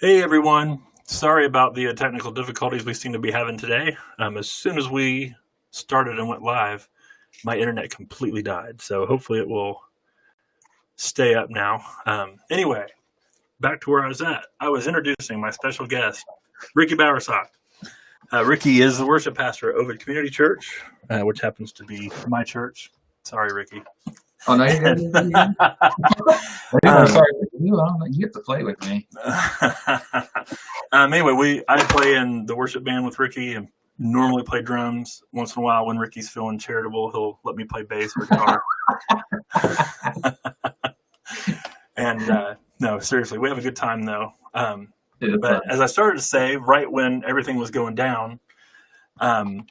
Hey everyone, sorry about the technical difficulties we seem to be having today. As soon as we started and went live, my internet completely died, so hopefully it will stay up now. Anyway, back to where I was at. I was introducing my special guest, Ricky Bowersock. Ricky is the worship pastor at Ovid Community Church, which happens to be my church. Sorry, Ricky. Oh, no, you're good. I'm sorry. You have to play with me. Anyway, I play in the worship band with Ricky and normally play drums. Once in a while, when Ricky's feeling charitable, he'll let me play bass or guitar. And no, seriously, we have a good time though. But as I started to say, right when everything was going down, my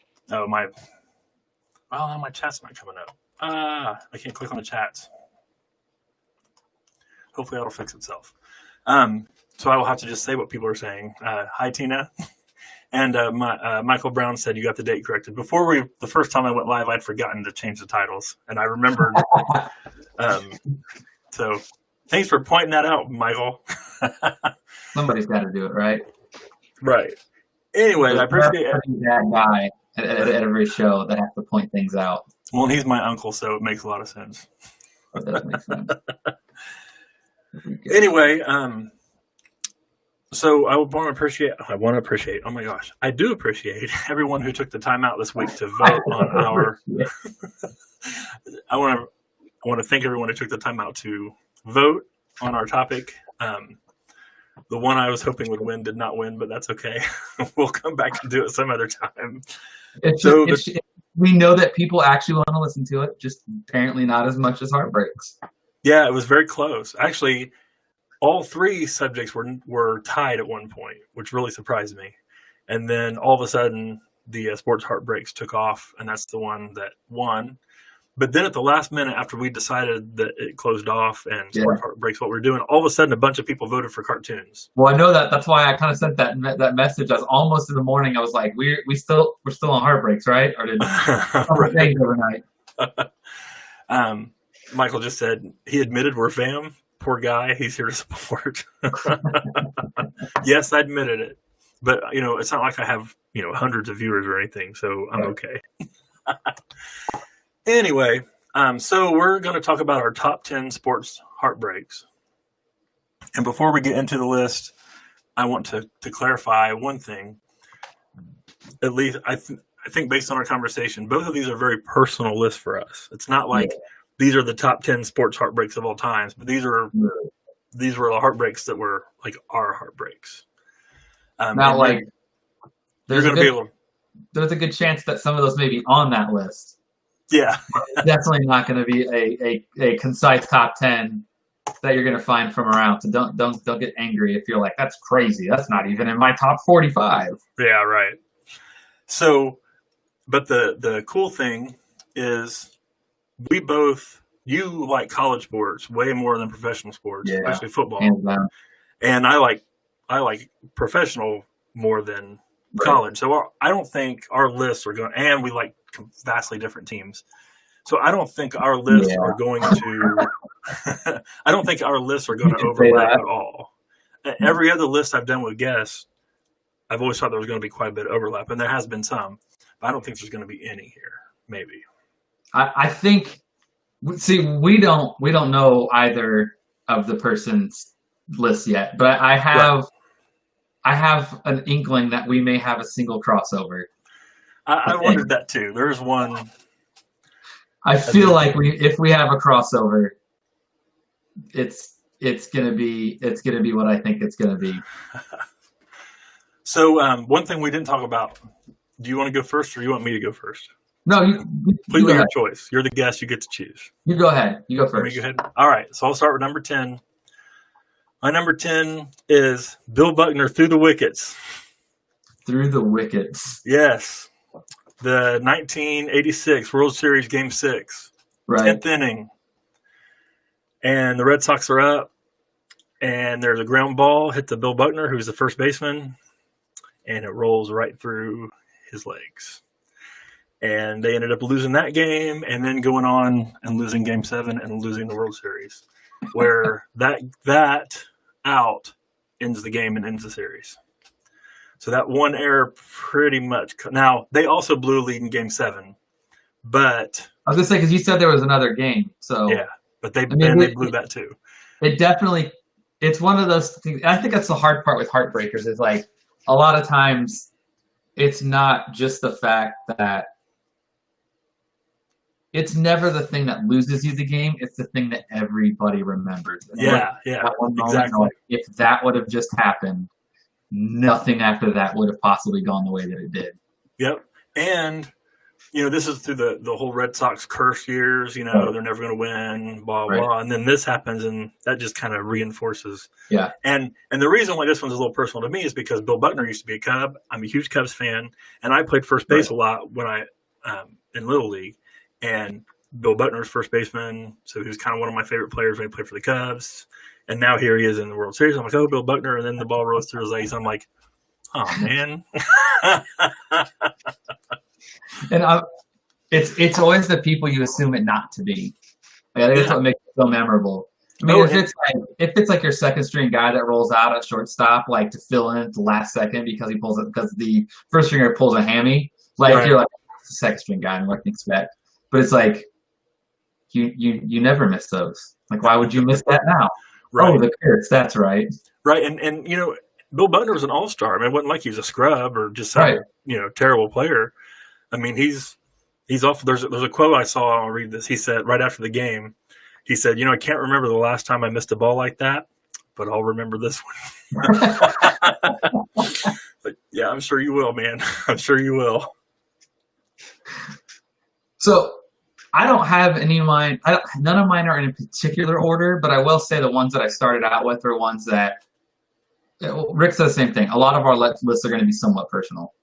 chat's not coming up. I can't click on the chats. Hopefully that'll fix itself. So I will have to just say what people are saying. Hi, Tina. And Michael Brown said you got the date corrected. The first time I went live, I'd forgotten to change the titles. And I remembered. So thanks for pointing that out, Michael. Somebody's got to do it, right? Right. Anyway, I appreciate it. That guy at every show that has to point things out. Well, and he's my uncle, so it makes a lot of sense. That does make sense. Anyway, so I do appreciate everyone who took the time out this week to vote on our. I want to thank everyone who took the time out to vote on our topic. The one I was hoping would win did not win, but that's okay. We'll come back and do it some other time. We know that people actually want to listen to it, just apparently not as much as Heartbreaks. Yeah, it was very close. Actually, all three subjects were tied at one point, which really surprised me. And then all of a sudden, the Sports Heartbreaks took off, and that's the one that won. But then at the last minute, after we decided that it closed off and Sports Heartbreaks what we're doing, all of a sudden a bunch of people voted for cartoons. Well, I know that. That's why I kind of sent that message. I was almost in the morning. I was like, we're still on Heartbreaks, right? Or did overnight? Michael just said he admitted we're fam. Poor guy. He's here to support. Yes, I admitted it. But, it's not like I have, hundreds of viewers or anything, so I'm okay. Anyway, so we're going to talk about our top 10 sports heartbreaks. And before we get into the list, I want to clarify one thing. At least I think based on our conversation, both of these are very personal lists for us. It's not like these are the top 10 sports heartbreaks of all times, but these were the heartbreaks that were like our heartbreaks. Now, like, there's a good chance that some of those may be on that list. Yeah. Definitely not going to be a concise top 10 that you're going to find from around. So don't get angry if you're like, that's crazy. That's not even in my top 45. Yeah, right. So, but the cool thing is you like college sports way more than professional sports, especially football. And I like professional more than college. So I don't think our lists are going, and we like vastly different teams. So I don't think our lists are going to, I don't think our lists are going to overlap at all. Every other list I've done with guests, I've always thought there was going to be quite a bit of overlap, and there has been some, but I don't think there's going to be any here. Maybe. I think, we don't know either of the person's list yet, but I have an inkling that we may have a single crossover. I wondered that too. There's one. I feel like if we have a crossover, it's gonna be what I think it's gonna be. So one thing we didn't talk about. Do you want to go first, or you want me to go first? No, completely your choice. You're the guest. You get to choose. You go ahead. You go first. Let me go ahead. All right. So I'll start with number 10. My number 10 is Bill Buckner through the wickets. Through the wickets. Yes. The 1986 World Series Game 6. Right. 10th inning. And the Red Sox are up. And there's a ground ball hit to Bill Buckner, who's the first baseman. And it rolls right through his legs. And they ended up losing that game and then going on and losing Game 7 and losing the World Series. Where that out ends the game and ends the series. So that one error pretty much. Now, they also blew a lead in Game 7, but I was gonna say because you said there was another game, so yeah, but they blew that too. It definitely, it's one of those things. I think that's the hard part with heartbreakers is like a lot of times it's not just the fact that it's never the thing that loses you the game. It's the thing that everybody remembers. Yeah, that one moment, exactly. like, if that would have just happened, nothing after that would have possibly gone the way that it did. Yep. And, this is through the whole Red Sox curse years, they're never going to win, blah, blah. And then this happens, and that just kind of reinforces. Yeah. And the reason why this one's a little personal to me is because Bill Buckner used to be a Cub. I'm a huge Cubs fan, and I played first base a lot when I in Little League. And Bill Buckner's first baseman, so he was kind of one of my favorite players when he played for the Cubs. And now here he is in the World Series. I'm like, oh, Bill Buckner. And then the ball rolls through his legs. I'm like, oh, man. And it's always the people you assume it not to be. Like, I think that's what makes it so memorable. I mean, if it's like your second string guy that rolls out at shortstop, like to fill in at the last second because the first stringer pulls a hammy, like you're like, it's a second string guy, and what can you expect? But it's like you never miss those. Like, why would you miss that now? Right. Oh, the Curse, that's right. Right, and Bill Buckner was an all-star. I mean, it wasn't like he was a scrub or just some terrible player. I mean, he's off. There's a quote I saw. I'll read this. He said right after the game, he said, I can't remember the last time I missed a ball like that, but I'll remember this one. But yeah, I'm sure you will, man. I'm sure you will. So I don't have any of mine. None of mine are in a particular order, but I will say the ones that I started out with are ones that Rick said the same thing. A lot of our lists are going to be somewhat personal,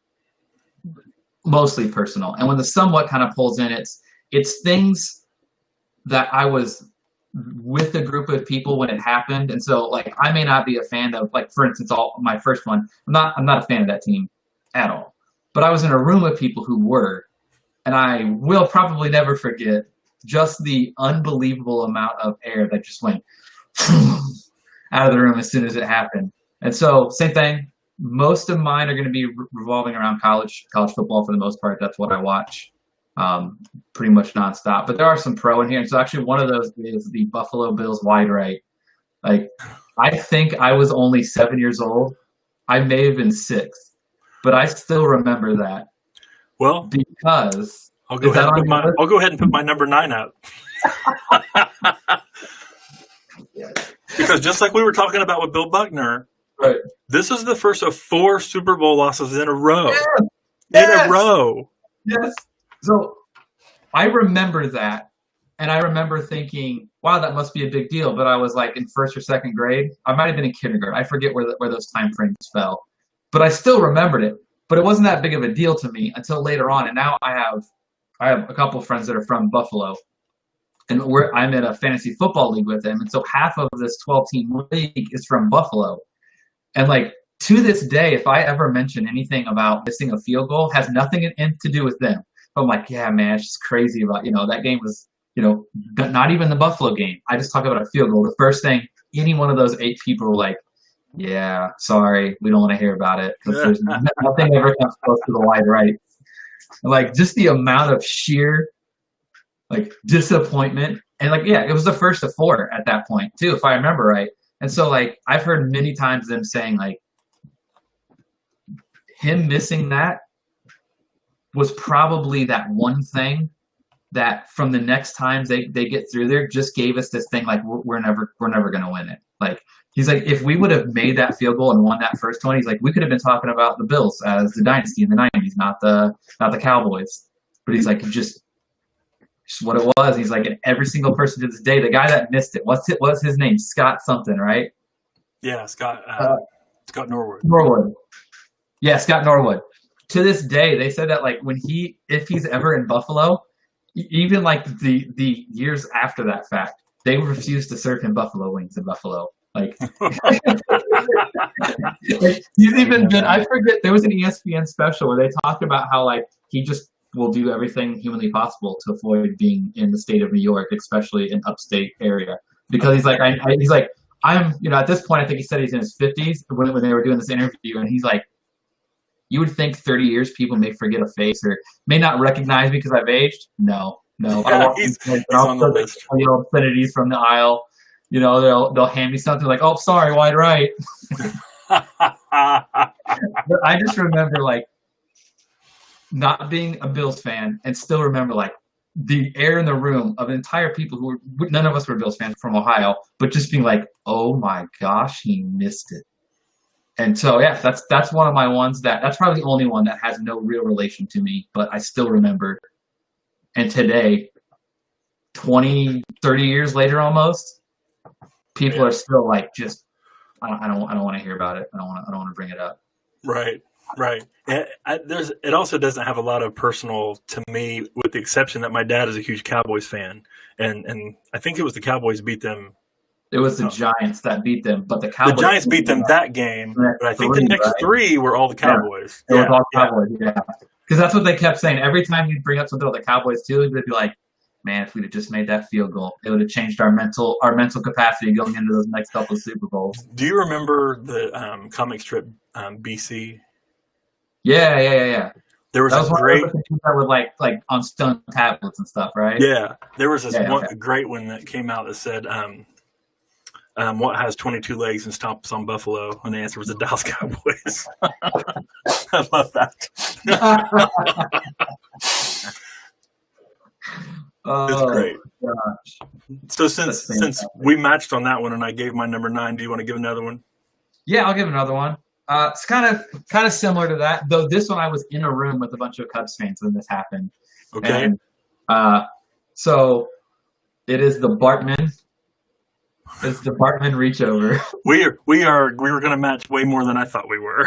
mostly personal. And when the somewhat kind of pulls in, it's things that I was with a group of people when it happened. And so, like, I may not be a fan of, like, for instance, my first one. I'm not a fan of that team at all. But I was in a room of people who were. And I will probably never forget just the unbelievable amount of air that just went out of the room as soon as it happened. And so, same thing. Most of mine are going to be revolving around college football for the most part. That's what I watch pretty much nonstop. But there are some pro in here. And so actually one of those is the Buffalo Bills wide right. Like, I think I was only 7 years old. I may have been 6. But I still remember that. Well, because I'll go ahead and put my number 9 out. Because just like we were talking about with Bill Buckner, right. This is the first of 4 Super Bowl losses in a row. Yes. In a row. Yes. So I remember that, and I remember thinking, wow, that must be a big deal. But I was like in first or second grade. I might have been in kindergarten. I forget where those time frames fell. But I still remembered it. But it wasn't that big of a deal to me until later on. And now I have a couple of friends that are from Buffalo. And I'm in a fantasy football league with them. And so half of this 12-team league is from Buffalo. And, like, to this day, if I ever mention anything about missing a field goal, has nothing to do with them. But I'm like, yeah, man, it's just crazy about, that game was, not even the Buffalo game. I just talk about a field goal. The first thing, any one of those 8 people were like, yeah, sorry, we don't want to hear about it because there's nothing ever comes close to the wide right. Like, just the amount of sheer, like, disappointment. And, like, yeah, it was the first of 4 at that point, too, if I remember right. And so, like, I've heard many times them saying, like, him missing that was probably that one thing that from the next times they get through there just gave us this thing, like, we're never going to win it. Like, he's like, if we would have made that field goal and won that first 20, he's like, we could have been talking about the Bills as the dynasty in the 90s, not the Cowboys. But he's like, just what it was. He's like, and every single person to this day, the guy that missed it, what's his name? Scott something, right? Yeah, Scott Norwood. Norwood. Yeah, Scott Norwood. To this day, they said that, like, if he's ever in Buffalo, even like the years after that fact, they refuse to serve him buffalo wings in Buffalo. Like, he's even been, I forget, there was an ESPN special where they talked about how, like, he just will do everything humanly possible to avoid being in the state of New York, especially in upstate area. Because he's like, at this point, I think he said he's in his 50s when they were doing this interview, and he's like, you would think 30 years people may forget a face or may not recognize me because I've aged. No. Yeah, he's on the list. Obscenities from the aisle. They'll hand me something like, oh, sorry, wide right. But I just remember like not being a Bills fan and still remember like the air in the room of entire people who were, none of us were Bills fans from Ohio, but just being like, oh my gosh, he missed it. And so, yeah, that's one of my ones that's probably the only one that has no real relation to me, but I still remember. And today, 20, 30 years later almost, people are still like, just, I don't want to hear about it. I don't want to bring it up. Right. It also doesn't have a lot of personal to me, with the exception that my dad is a huge Cowboys fan, and I think it was the Cowboys beat them. It was the Giants that beat them, but the Cowboys. The Giants beat them that game, but I think the next three were all the Cowboys. Yeah, it was all Cowboys. Yeah, because that's what they kept saying every time you'd bring up something about the Cowboys too. They'd be like, "Man, if we'd have just made that field goal, it would have changed our mental capacity going into those next couple of Super Bowls." Do you remember the comic strip BC? Yeah. There was a great that would like on stone tablets and stuff, right? Yeah, there was this great one that came out that said, "What has 22 legs and stomps on buffalo?" And the answer was the Dallas Cowboys. I love that. It's great. Gosh. So since we matched on that one and I gave my number 9, do you want to give another one? Yeah, I'll give another one. It's kind of similar to that, though. This one I was in a room with a bunch of Cubs fans when this happened. Okay. And, so it is the Bartman. It's the Bartman reach over. We were going to match way more than I thought we were.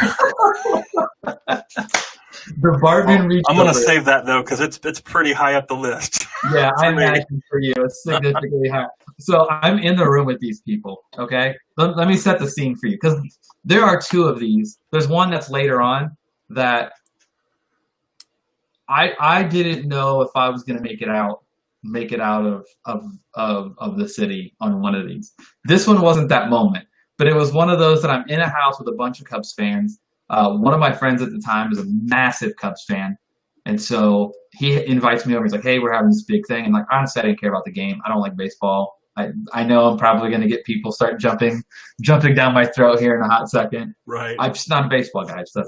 The Bartman reach over. I'm going to save that though because it's pretty high up the list. Yeah, I imagine for you it's significantly high. So I'm in the room with these people. Okay, let me set the scene for you because there are two of these. There's one that's later on that I didn't know if I was going to make it out of the city on one of these. This one wasn't that moment, but it was one of those that I'm in a house with a bunch of Cubs fans. One of my friends at the time is a massive Cubs fan, and so he invites me over. He's like, "Hey, we're having this big thing," and like honestly, I didn't care about the game. I don't like baseball. I know I'm probably going to get people start jumping down my throat here in a hot second. Right. I'm just not a baseball guy. It just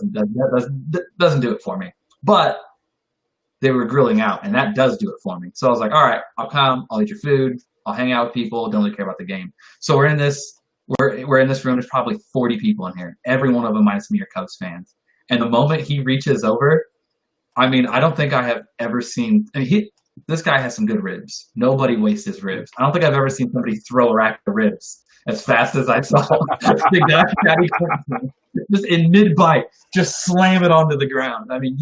doesn't do it for me. But they were grilling out, and that does do it for me. So I was like, all right, I'll come. I'll eat your food. I'll hang out with people. Don't really care about the game. So we're in this room. There's probably 40 people in here. Every one of them minus me are Cubs fans. And the moment he reaches over, I mean, I don't think I have ever seen – this guy has some good ribs. Nobody wastes his ribs. I don't think I've ever seen somebody throw a rack of ribs as fast as I saw the guy just in mid-bite, just slam it onto the ground. I mean,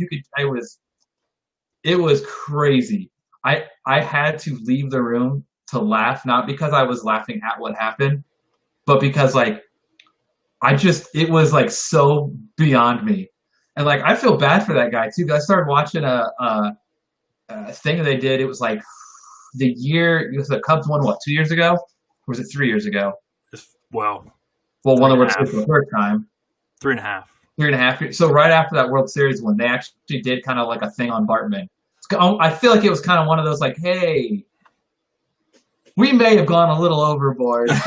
it was crazy. I had to leave the room to laugh, not because I was laughing at what happened, but because like it was like so beyond me. And like I feel bad for that guy too. I started watching a thing they did. It was like the Cubs won 2 years ago? Or was it 3 years ago? Well, one of the World Series the first time. 3.5. 3.5 years. So right after that World Series one, they actually did kind of like a thing on Bartman. I feel like it was kind of one of those like, hey, we may have gone a little overboard, and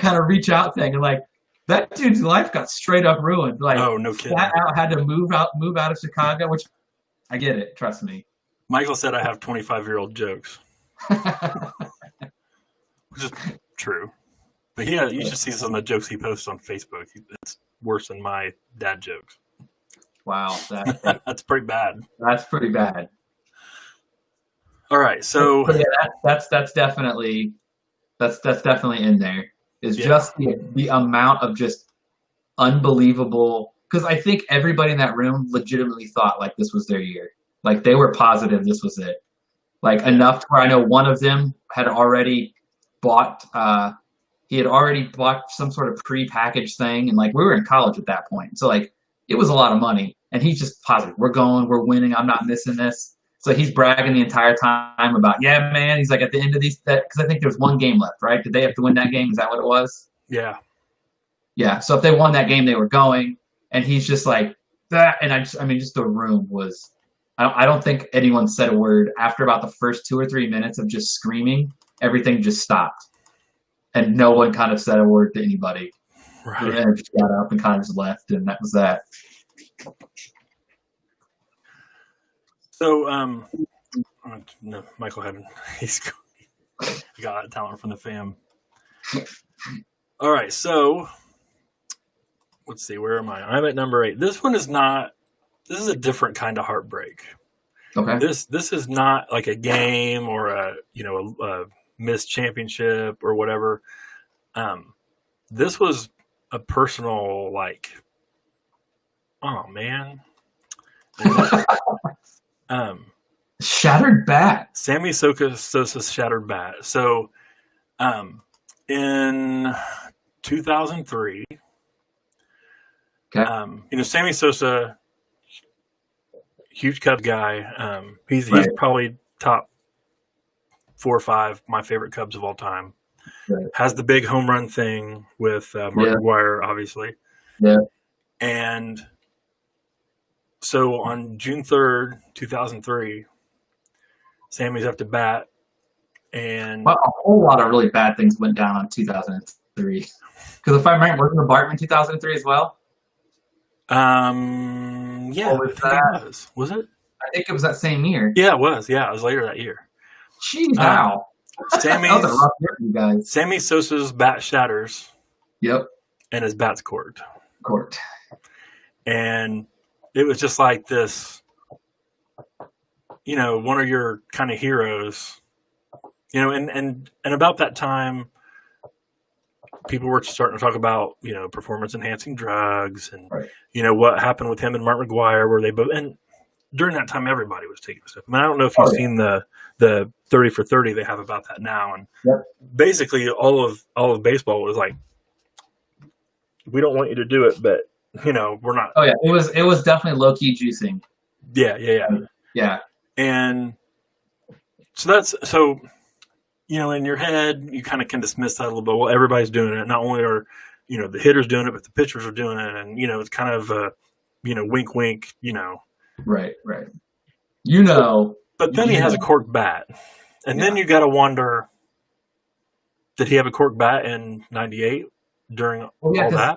kind of reach out thing, and like that dude's life got straight up ruined. Like, oh, no kidding. Flat out had to move out of Chicago, which I get it. Trust me. Michael said I have 25-year-old jokes, which is true. But yeah, you should see some of the jokes he posts on Facebook. It's worse than my dad jokes. Wow, that's pretty bad. That's pretty bad. All right, so yeah, that's definitely in there. Is just the amount of just unbelievable, because I think everybody in that room legitimately thought like this was their year. Like they were positive this was it. Like enough to where I know one of them had already bought some sort of pre-packaged thing, and like we were in college at that point. So like it was a lot of money, and he's just positive. We're winning. I'm not missing this. So he's bragging the entire time about, yeah, man. He's like, at the end of these, because I think there's one game left, right? Did they have to win that game? Is that what it was? Yeah. Yeah. So if they won that game, they were going. And he's just like that. And just the room was. I don't think anyone said a word after about the first 2 or 3 minutes of just screaming. Everything just stopped, and no one kind of said a word to anybody. Right. And just got up and kind of just left, and that was that. So, no, Michael hadn't. He's got talent from the fam. All right, so let's see. Where am I? I'm at number 8. This one is not. This is a different kind of heartbreak. Okay. This is not like a game or a missed championship or whatever. This was a personal, like, oh man. Shattered bat. Sammy Sosa's shattered bat. So, in 2003, okay. Sammy Sosa, huge Cubs guy. He's probably top 4 or 5 my favorite Cubs of all time. Right. Has the big home run thing with Mark McGwire, obviously. Yeah. And so on June 3rd, 2003, Sammy's up to bat. And a whole lot of really bad things went down in 2003. Because if I remember, wasn't the Bartman 2003 as well? Yeah. Was it? I think it was that same year. Yeah, it was. Yeah, it was later that year. Jeez, wow. Sammy Sosa's bat shatters. Yep. And his bat's corked. And it was just like this, one of your kind of heroes, and about that time, people were starting to talk about, performance enhancing drugs and, what happened with him and Mark McGwire, where they both, and during that time, everybody was taking stuff. I mean, I don't know if you've seen the 30 for 30 they have about that now. And basically all of baseball was like, we don't want you to do it, but we're not. Oh yeah. It was definitely low key juicing. Yeah. And so in your head, you kind of can dismiss that a little bit. Well, everybody's doing it. Not only are, the hitters doing it, but the pitchers are doing it. And, it's kind of, wink, wink, Right. But then he has a corked bat. And then you got to wonder, did he have a corked bat in 98 during all that?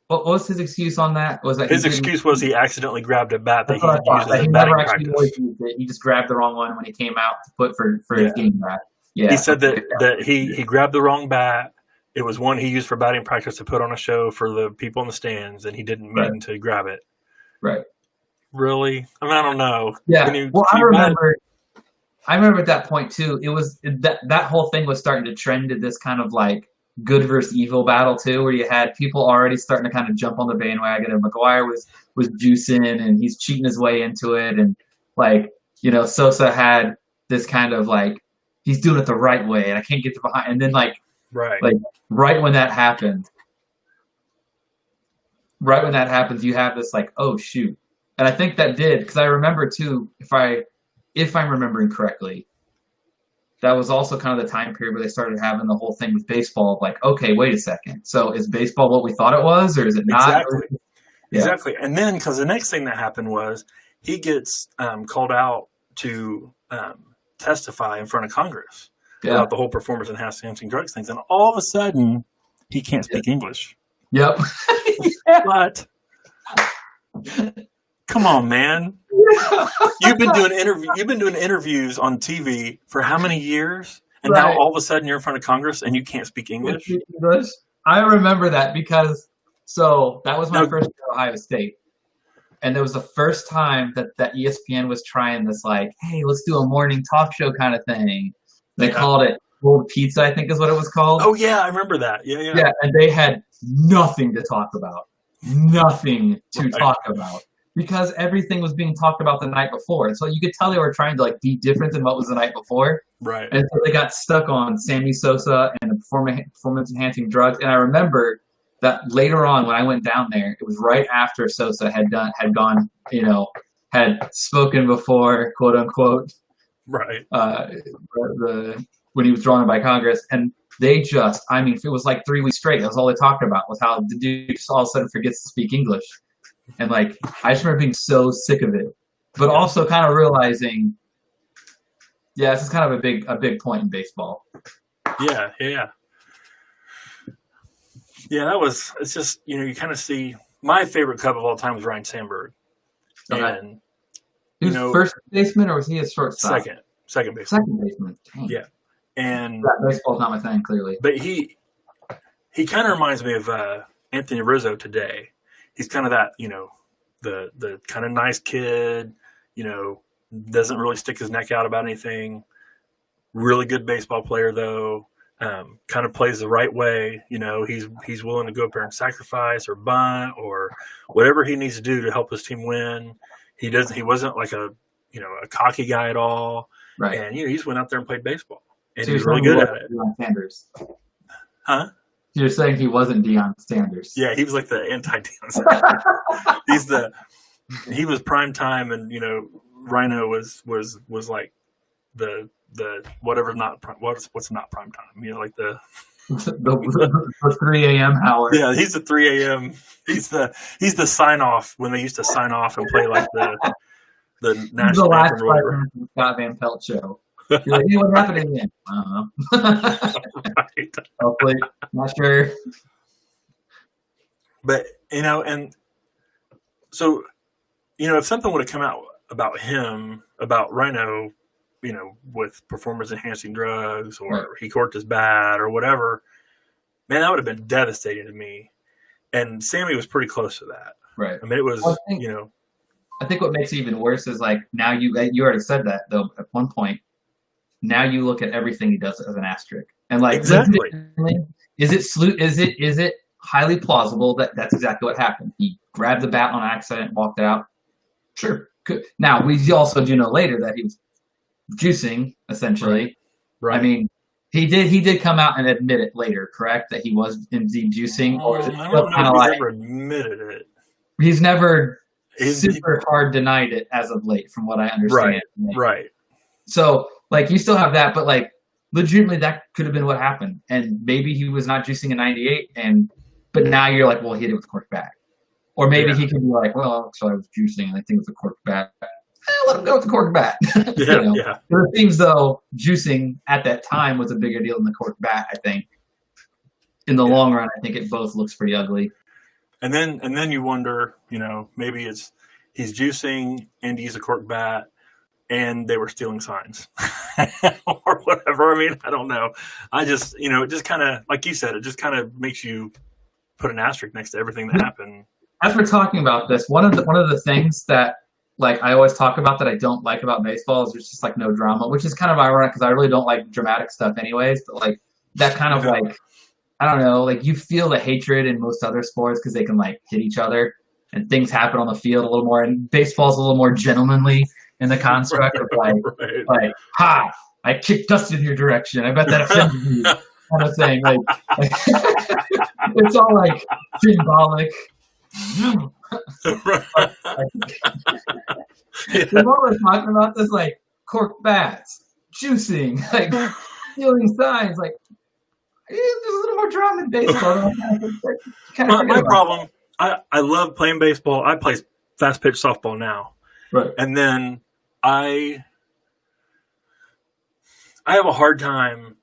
What was his excuse on that? Was that his excuse was he accidentally grabbed a bat that he used as a batting practice. He just grabbed the wrong one when he came out to put for his game bat. Yeah. He said that he grabbed the wrong bat. It was one he used for batting practice to put on a show for the people in the stands, and he didn't mean to grab it. Right. Really? I mean, I don't know. Yeah. I remember at that point too. It was that whole thing was starting to trend to this kind of like good versus evil battle too, where you had people already starting to kind of jump on the bandwagon, and McGwire was juicing and he's cheating his way into it, and like Sosa had this kind of like he's doing it the right way, and I can't get behind. And then right when that happens, you have this like, oh shoot. And I think that did, because I remember too, if I'm remembering correctly, that was also kind of the time period where they started having the whole thing with baseball of like, okay, wait a second. So is baseball what we thought it was, or is it not? Exactly. And then, because the next thing that happened was he gets called out to testify in front of Congress about the whole performance enhancing drugs things. And all of a sudden, he can't speak English. Yep. But come on, man. You've been doing interviews on TV for how many years? And now all of a sudden you're in front of Congress and you can't speak English? I remember that because that was my first year at Ohio State. And there was the first time that ESPN was trying this like, hey, let's do a morning talk show kind of thing. They called it Cold Pizza, I think is what it was called. Oh yeah, I remember that. Yeah, and they had nothing to talk about. Nothing to talk about. Because everything was being talked about the night before. And so you could tell they were trying to like be different than what was the night before. Right. And so they got stuck on Sammy Sosa and the performance enhancing drugs. And I remember that later on when I went down there, it was right after Sosa had had spoken before, quote unquote, right? When he was drawn in by Congress, and they just, I mean, it was like 3 weeks straight. That was all they talked about, was how the dude just all of a sudden forgets to speak English, and like I just remember being so sick of it, but also kind of realizing, yeah, this is kind of a big point in baseball. Yeah. It's just, you kind of see, my favorite Cub of all time was Ryan Sandberg. And, he was first baseman, or was he a shortstop? Second baseman. Second baseman. Dang. Yeah. And baseball's not my thing, clearly. But he kind of reminds me of Anthony Rizzo today. He's kind of that, the kind of nice kid, doesn't really stick his neck out about anything. Really good baseball player, though. Kind of plays the right way. He's willing to go up there and sacrifice or bunt or whatever he needs to do to help his team win. He wasn't like a cocky guy at all. Right. And he just went out there and played baseball. And so he was really good at it. Deion Sanders. Huh? You're saying he wasn't Deion Sanders. Yeah, he was like the anti-Deion Sanders. He was prime time, and Rhino was like the whatever not prime, what's not prime time. Like the 3 a.m. hour. Yeah, he's the 3 a.m. He's the sign off when they used to sign off and play like the national anthem or whatever. The Scott Van Pelt show. You're like, hey, what happened again? I don't know. Right. Hopefully, not sure. But and so if something would have come out about him, about Rhino, with performance enhancing drugs, or right. he corked his bat or whatever, man, that would have been devastating to me. And Sammy was pretty close to that. Right. I mean, it was, I think what makes it even worse is like, now you already said that though at one point. Now you look at everything he does as an asterisk, and like, exactly, is it highly plausible that that's exactly what happened? He grabbed the bat on accident, walked out. Sure. Good. Now we also do know later that he was juicing, essentially. Right. I mean, he did come out and admit it later, correct? That he was indeed juicing, or is it I don't know if he's ever admitted it. He's never super hard denied it as of late, from what I understand. Right. So, like, you still have that, but like, legitimately, that could have been what happened, and maybe he was not juicing in '98, but now you're like, well, he hit it with a cork bat, or maybe he could be like, well, so I was juicing, and I think it was a cork bat. Let him go with the cork bat. Yeah. There seems though juicing at that time was a bigger deal than the cork bat. I think in the long run, I think it both looks pretty ugly. And then you wonder, maybe he's juicing and he's a cork bat, and they were stealing signs or whatever. I mean, I don't know. I just, it just kind of, like you said, it just kind of makes you put an asterisk next to everything that happened. As we're talking about this, one of the things that, like, I always talk about that I don't like about baseball is there's just like no drama, which is kind of ironic because I really don't like dramatic stuff anyways. But like that kind of like, I don't know, like you feel the hatred in most other sports because they can like hit each other and things happen on the field a little more. And baseball's a little more gentlemanly in the construct of like, ha, I kicked dust in your direction. I bet that offended you. Kind of thing. Like it's all like symbolic. We've always talking about this, like cork bats, juicing, like stealing signs. Like there's a little more drama in baseball. My problem, I love playing baseball. I play fast pitch softball now, right? And then I have a hard time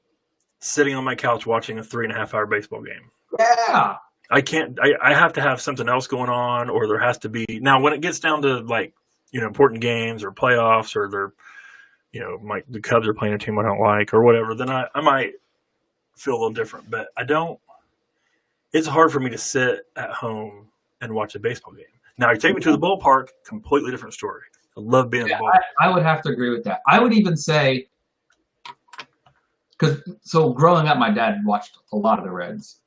sitting on my couch watching a 3.5 hour baseball game. Yeah. I can't. I have to have something else going on, or there has to be. Now, when it gets down to like important games or playoffs, or they're the Cubs are playing a team I don't like or whatever, then I might feel a little different. But I don't. It's hard for me to sit at home and watch a baseball game. Now, you take me to the ballpark, completely different story. I love being in the ballpark. I would have to agree with that. I would even say, so growing up, my dad watched a lot of the Reds,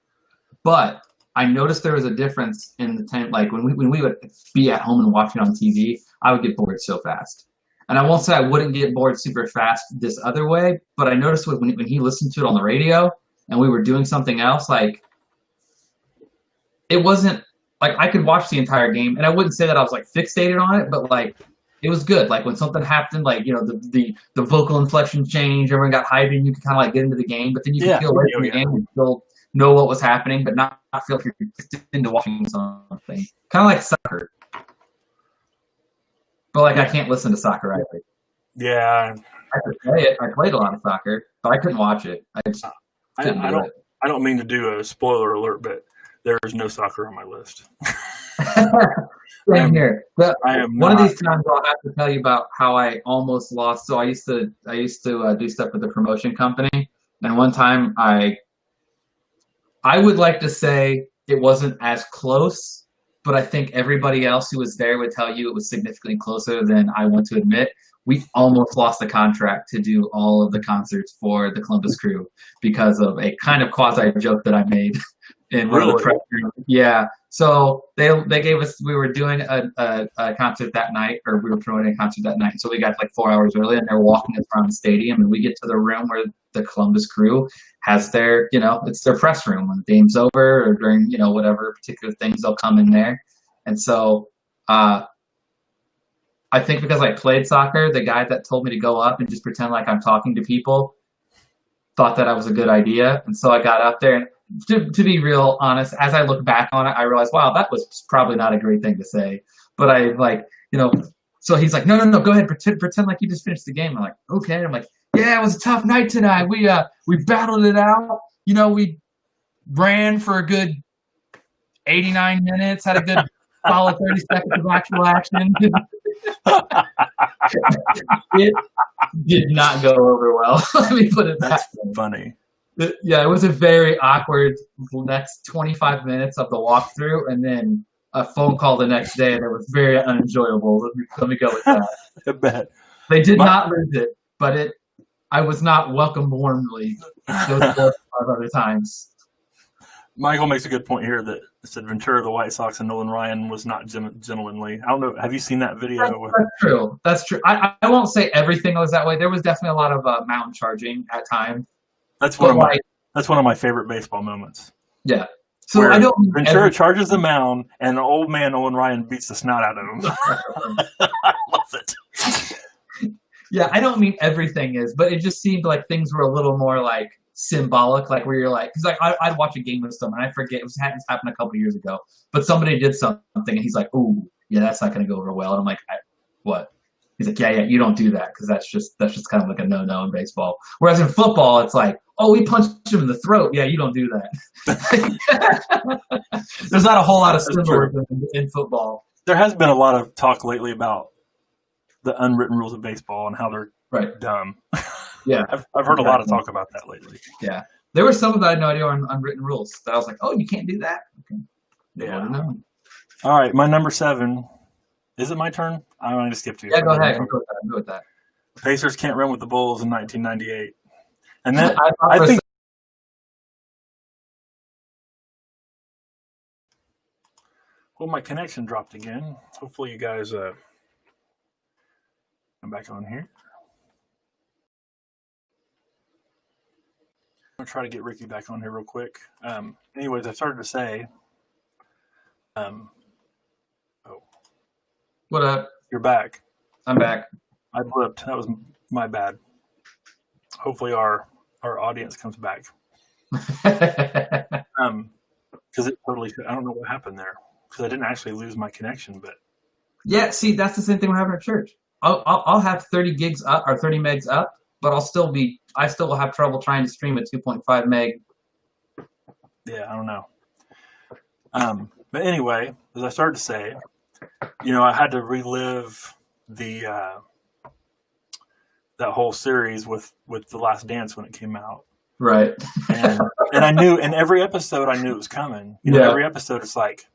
but I noticed there was a difference in the time. Like when we would be at home and watch it on TV, I would get bored so fast. And I won't say I wouldn't get bored super fast this other way, but I noticed when he listened to it on the radio and we were doing something else, like it wasn't like I could watch the entire game, and I wouldn't say that I was like fixated on it, but like it was good. Like when something happened, like, the vocal inflection change, everyone got hyped, and you could kind of like get into the game. But then you could feel right in the game and still know what was happening, but not feel like you're into watching something. Kind of like soccer. But like I can't listen to soccer either. Yeah, I could play it. I played a lot of soccer, but I couldn't watch it. I don't mean to do a spoiler alert, but there is no soccer on my list. Same here. But one of these times I'll have to tell you about how I almost lost. So I used to do stuff with the promotion company, and one time I would like to say it wasn't as close, but I think everybody else who was there would tell you it was significantly closer than I want to admit. We almost lost the contract to do all of the concerts for the Columbus Crew because of a kind of quasi joke that I made in one of the press rooms. Yeah. So they gave us, we were doing a concert that night, or we were promoting a concert that night. So we got like 4 hours early, and they're walking us around the stadium, and we get to the room where the Columbus Crew has their, it's their press room when the game's over, or during, whatever particular things, they'll come in there. And so, I think because I played soccer, the guy that told me to go up and just pretend like I'm talking to people thought that I was a good idea. And so I got up there, and to be real honest, as I look back on it, I realized, wow, that was probably not a great thing to say. But I so he's like, no, go ahead, pretend like you just finished the game. I'm like, okay. I'm like, yeah, it was a tough night tonight. We battled it out. We ran for a good 89 minutes, had a good solid 30 seconds of actual action. It did not go over well. Let me put it that way. Funny. Yeah, it was a very awkward next 25 minutes of the walkthrough, and then a phone call the next day, and it was very unenjoyable. Let me go with that. I bet. They did not lose it, but I was not welcomed warmly those 4 or 5 other times. Michael makes a good point here that said Ventura, the White Sox, and Nolan Ryan was not gentlemanly. I don't know. Have you seen that video? That's true. That's true. I won't say everything was that way. There was definitely a lot of mountain charging at times. That's one of my favorite baseball moments. Yeah. So I don't. Ventura charges the mound, and the old man Nolan Ryan beats the snot out of him. I love it. Yeah, I don't mean everything is, but it just seemed like things were a little more like symbolic, like where you're like, because like I'd watch a game with someone, and I forget this happened a couple of years ago, but somebody did something, and he's like, "Ooh, yeah, that's not going to go over well." And I'm like, "What?" He's like, "Yeah, you don't do that because that's just kind of like a no-no in baseball." Whereas in football, it's like, "Oh, we punched him in the throat." Yeah, you don't do that. There's not a whole lot of symbolism in football. There has been a lot of talk lately about the unwritten rules of baseball and how they're dumb. Yeah, I've heard a lot of talk about that lately. Yeah, there were some that I had no idea on unwritten rules that I was like, "Oh, you can't do that." Okay. Yeah. All right, my number 7. Is it my turn? I'm going to skip to you. Yeah, go ahead. Go with that. Pacers can't run with the Bulls in 1998, and then I think. Well, my connection dropped again. Hopefully, you guys. I'm back on here. I'm going to try to get Ricky back on here real quick. Anyways, I started to say, what up? You're back. I'm back. I blipped. That was my bad. Hopefully our audience comes back. Because it totally, I don't know what happened there. Because I didn't actually lose my connection, but. Yeah, see, that's the same thing we're having at church. I'll have 30 gigs up or 30 megs up, but I still will have trouble trying to stream at 2.5 meg. Yeah, I don't know. But anyway, as I started to say, I had to relive the that whole series with The Last Dance when it came out. Right. And I knew in every episode I knew it was coming. Every episode it's like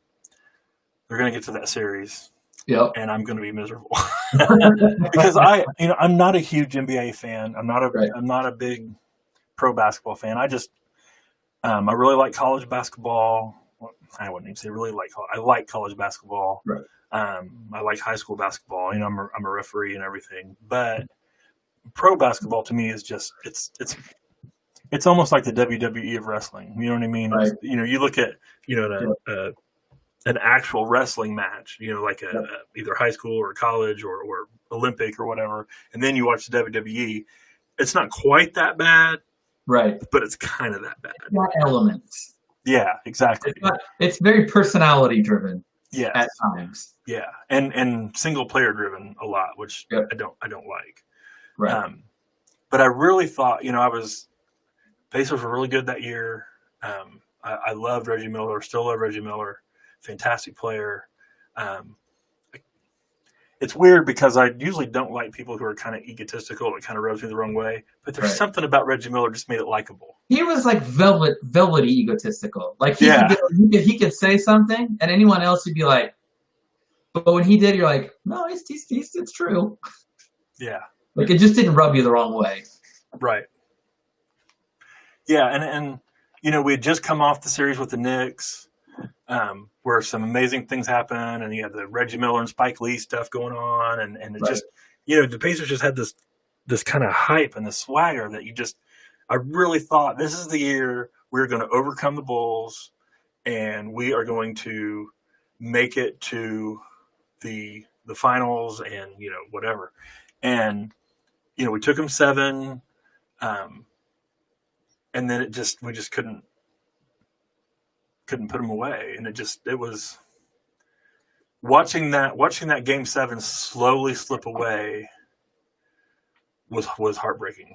they're gonna get to that series. Yep. And I'm gonna be miserable. Because I'm not a huge NBA fan. I'm not a big pro basketball fan. I just I really like college basketball. I wouldn't even say really like college. I like college basketball. Right. I like high school basketball. I'm a referee and everything. But pro basketball to me is just it's almost like the WWE of wrestling. You know what I mean? Right. You look at an actual wrestling match. Like either high school or college or Olympic or whatever, and then you watch the WWE, it's not quite that bad, right? But it's kind of that bad. It's got elements. Yeah, exactly. It's very personality driven. Yes. At times. Yeah, and single player driven a lot, which I don't like. Right. But I really thought, Pacers were really good that year. I loved Reggie Miller, still love Reggie Miller, fantastic player. It's weird because I usually don't like people who are kind of egotistical. It kind of rubs me the wrong way. But there's something about Reggie Miller just made it likable. He was like velvety egotistical. Like he could say something, and anyone else would be like, but when he did, you're like, no, it's true. Yeah. Like it just didn't rub you the wrong way. Right. Yeah, and we had just come off the series with the Knicks. Where some amazing things happen, and you have the Reggie Miller and Spike Lee stuff going on, and it just, the Pacers just had this kind of hype and the swagger that I really thought this is the year we're going to overcome the Bulls, and we are going to make it to the finals, and whatever, and we took them 7, and then we just couldn't put them away, and it was watching that game 7 slowly slip away was heartbreaking.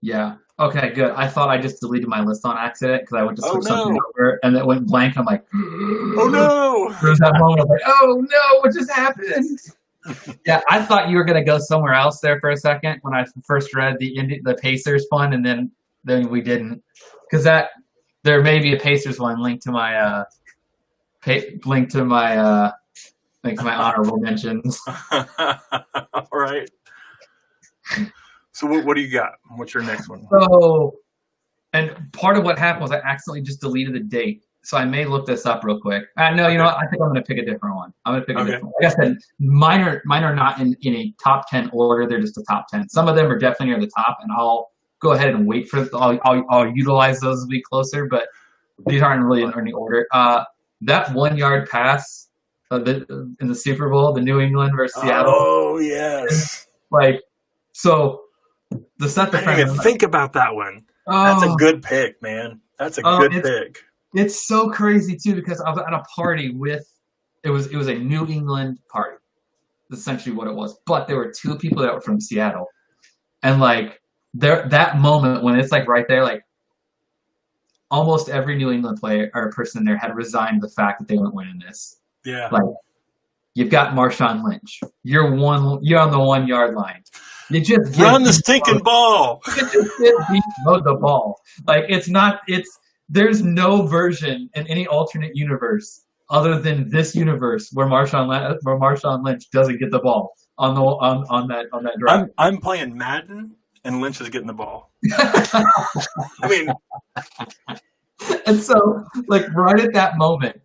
Yeah. Okay, good. I thought I just deleted my list on accident because I went to switch something over and it went blank. I'm like, oh no! There's that moment of like, oh no, what just happened? Yeah, I thought you were gonna go somewhere else there for a second when I first read the Pacers one, and then we didn't, because there may be a Pacers one linked to my honorable mentions. All right. So what do you got? What's your next one? So, and part of what happened was I accidentally just deleted the date. So I may look this up real quick. No, you know what? I think I'm going to pick a different one. I'm going to pick a different one. Like I said, mine are not in a top 10 order. They're just a top 10. Some of them are definitely near the top, and I'll go ahead and wait for. I'll utilize those as we close but these aren't really in any order. That 1 yard pass in the Super Bowl, the New England versus Seattle. Oh yes. So the set the I didn't even think about that one. That's a good pick, man. That's a good pick. It's so crazy too because I was at a party with it was a New England party. That's essentially what it was. But there were 2 people that were from Seattle, and that moment when it's right there, almost every New England player or person there had resigned the fact that they weren't winning this. Yeah. You've got Marshawn Lynch. You're on the 1 yard line. You just run the stinking ball. You just get the ball. There's no version in any alternate universe other than this universe where Marshawn Lynch doesn't get the ball on that drive. I'm playing Madden and Lynch is getting the ball. I mean, and so right at that moment,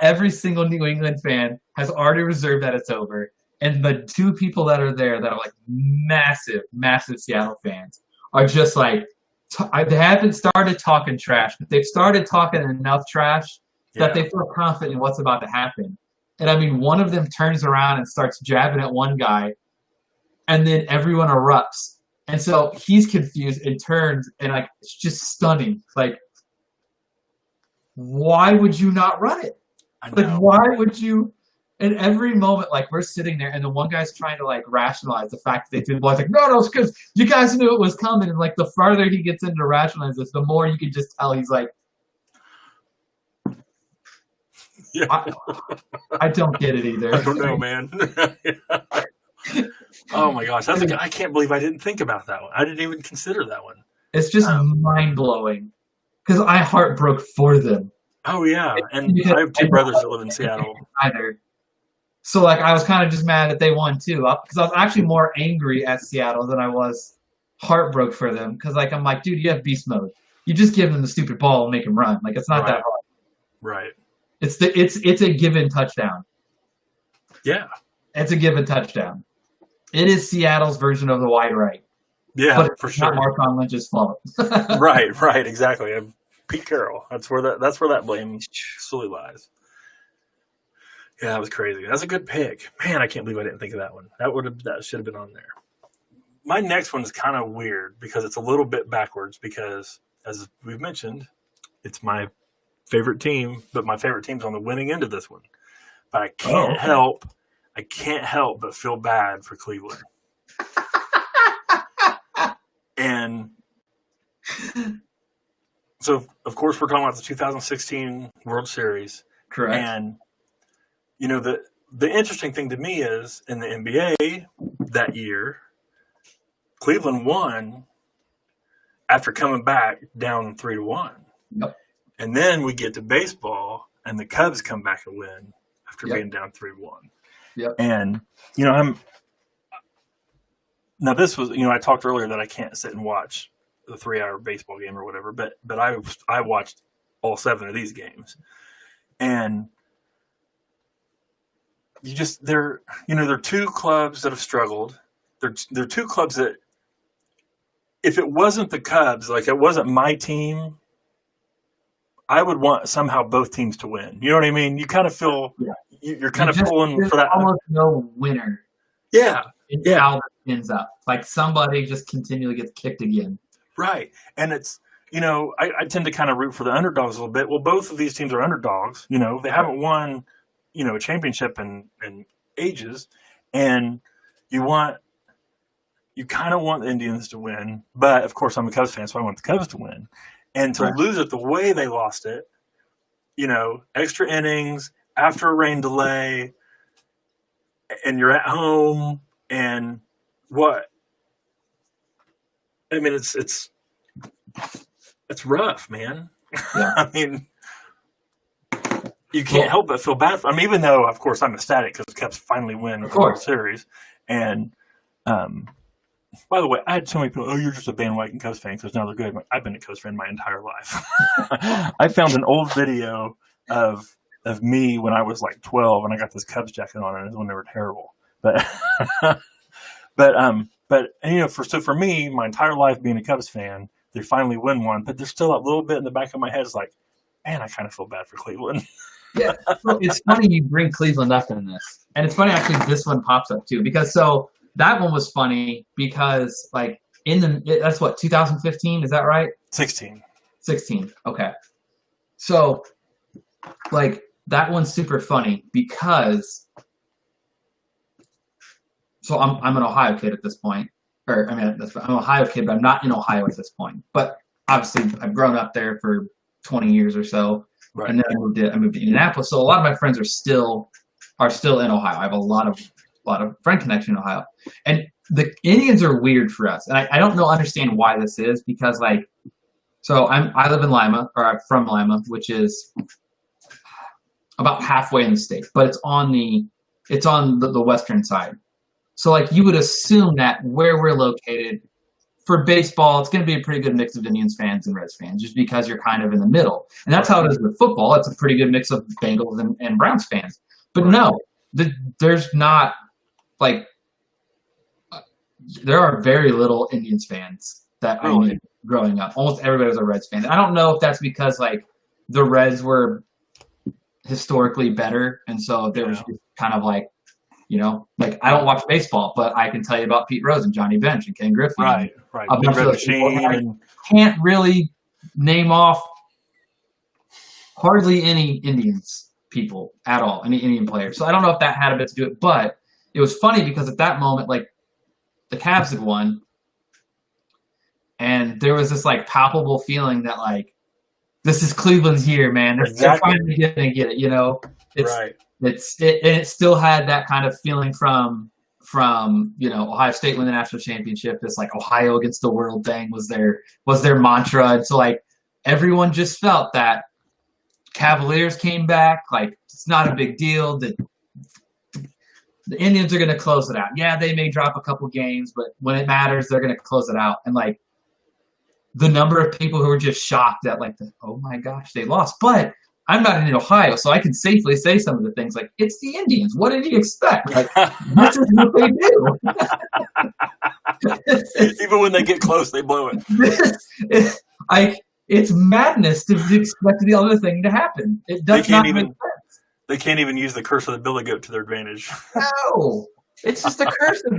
every single New England fan has already reserved that it's over. And the 2 people that are there that are massive, massive Seattle fans are just they haven't started talking trash, but they've started talking enough trash that they feel confident in what's about to happen. And I mean, one of them turns around and starts jabbing at one guy, and then everyone erupts. And so he's confused and turns, and it's just stunning. Why would you not run it? Why would you? In every moment, we're sitting there, and the one guy's trying to rationalize the fact that they threw the ball. It's no, it's because you guys knew it was coming. And the farther he gets into rationalize this, the more you can just tell he's yeah. I don't get it either. I don't know, man. Oh my gosh, I can't believe I didn't think about that one. I didn't even consider that one. It's just mind blowing because I heartbroke for them. Oh yeah, and I have 2 brothers that live in Seattle. Either. So I was kind of just mad that they won too, because I was actually more angry at Seattle than I was heartbroken for them. Because I'm dude, you have beast mode. You just give them the stupid ball and make them run. It's not that hard. Right. It's a given touchdown. Yeah. It's a given touchdown. It is Seattle's version of the wide right. Yeah, but for sure. Not Marshawn Lynch's fault. Right, exactly. Pete Carroll. That's where that blame solely lies. Yeah, that was crazy. That's a good pick. Man, I can't believe I didn't think of that one. That should have been on there. My next one is kind of weird because it's a little bit backwards because, as we've mentioned, it's my favorite team, but my favorite team's on the winning end of this one. But I can't help but feel bad for Cleveland. And so, of course, we're talking about the 2016 World Series. Correct. And, you know, the interesting thing to me is in the NBA that year, Cleveland won after coming back down 3-1. Yep. And then we get to baseball, and the Cubs come back and win after being down 3-1. Yep. And, you know, now this was, you know, I talked earlier that I can't sit and watch the 3-hour baseball game or whatever, but I watched all 7 of these games. And they're two clubs that have struggled. They're two clubs that, if it wasn't the Cubs, like it wasn't my team, I would want somehow both teams to win. You know what I mean? You kind of feel you're kind of pulling for that. Almost no winner. Yeah. How it ends up. Like somebody just continually gets kicked again. Right. And it's, you know, I tend to kind of root for the underdogs a little bit. Well, both of these teams are underdogs. You know, they haven't won, you know, a championship in ages. And you kind of want the Indians to win. But, of course, I'm a Cubs fan, so I want the Cubs to win. And to lose it the way they lost it, you know, extra innings, after a rain delay, and you're at home, and what? I mean, it's rough, man. Yeah. I mean, you can't help but feel bad for them, even though, of course, I'm ecstatic because the Cubs finally win the World Series. And, by the way, I had so many people, you're just a bandwagon Cubs fan because now they're good. I've been a Cubs fan my entire life. I found an old video of me when I was like 12 and I got this Cubs jacket on, and it was when they were terrible. But you know, for me, my entire life being a Cubs fan, they finally win one, but there's still that little bit in the back of my head is like, man, I kind of feel bad for Cleveland. Yeah, it's funny you bring Cleveland up in this, and it's funny actually this one pops up too because that one was funny because like that's what 2015, is that right? 16. Okay, so like that one's super funny because. So I'm an Ohio kid at this point, or I mean, I'm an Ohio kid, but I'm not in Ohio at this point. But obviously, I've grown up there for 20 years or so, right. And then I moved to Indianapolis. So a lot of my friends are still in Ohio. I have a lot of friend connection in Ohio, and the Indians are weird for us, and I don't understand why this is because like, so I live in Lima, or I'm from Lima, which is about halfway in the state, but it's on the western side. So, like, you would assume that where we're located for baseball, it's going to be a pretty good mix of Indians fans and Reds fans, just because you're kind of in the middle. And that's how it is with football. It's a pretty good mix of Bengals and Browns fans. But no, there's not, like, there are very little Indians fans that I knew growing up. Almost everybody was a Reds fan. I don't know if that's because, like, the Reds were historically better, and so there was just kind of, like, you know, like I don't watch baseball, but I can tell you about Pete Rose and Johnny Bench and Ken Griffey. Right. A bunch of those people. I can't really name off hardly any Indians people at all, any Indian players. So I don't know if that had a bit to do it, but it was funny because at that moment, like the Cavs had won, and there was this like palpable feeling that like this is Cleveland's year, man. They're finally gonna get it, you know. It still had that kind of feeling from you know Ohio State winning the national championship. This like Ohio against the world thing was their mantra, and so like everyone just felt that Cavaliers came back. Like it's not a big deal. The Indians are going to close it out. Yeah, they may drop a couple games, but when it matters, they're going to close it out. And like the number of people who were just shocked that like oh my gosh they lost, but. I'm not in Ohio, so I can safely say some of the things like, it's the Indians. What did you expect? Like, this is what they do. Even when they get close, they blow it. It's madness to expect the other thing to happen. It does not make sense. They can't even use the curse of the billy goat to their advantage. No, it's just a curse of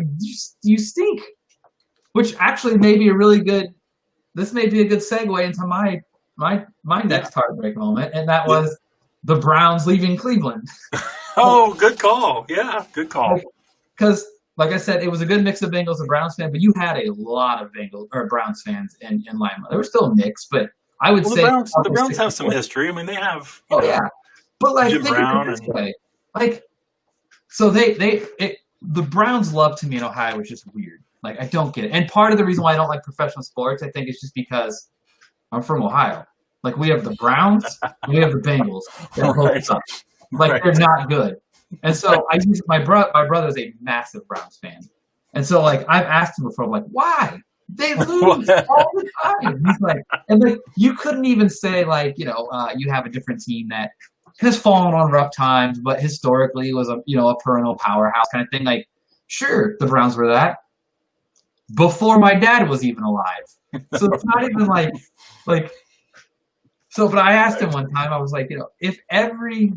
you stink. Which actually may be a really good. This may be a good segue into my next heartbreak moment, and that was the Browns leaving Cleveland. Oh, good call. Yeah, good call. Because, like I said, it was a good mix of Bengals and Browns fans, but you had a lot of Browns fans in Lima. There were still Knicks, but I would say the Browns have some history. I mean, they have. Yeah, but like Jim Brown this way. Like, so the Browns love to me in Ohio, which is weird. Like, I don't get it. And part of the reason why I don't like professional sports, I think, is just because I'm from Ohio. Like, we have the Browns, we have the Bengals. They're not good. And so my brother's a massive Browns fan. And so, like, I've asked him before, I'm like, why? They lose all the time. He's like, and like, you couldn't even say, like, you have a different team that has fallen on rough times, but historically was a perennial powerhouse kind of thing. Like, sure, the Browns were that before my dad was even alive. So it's not even like. So, but I asked him one time, I was like, if every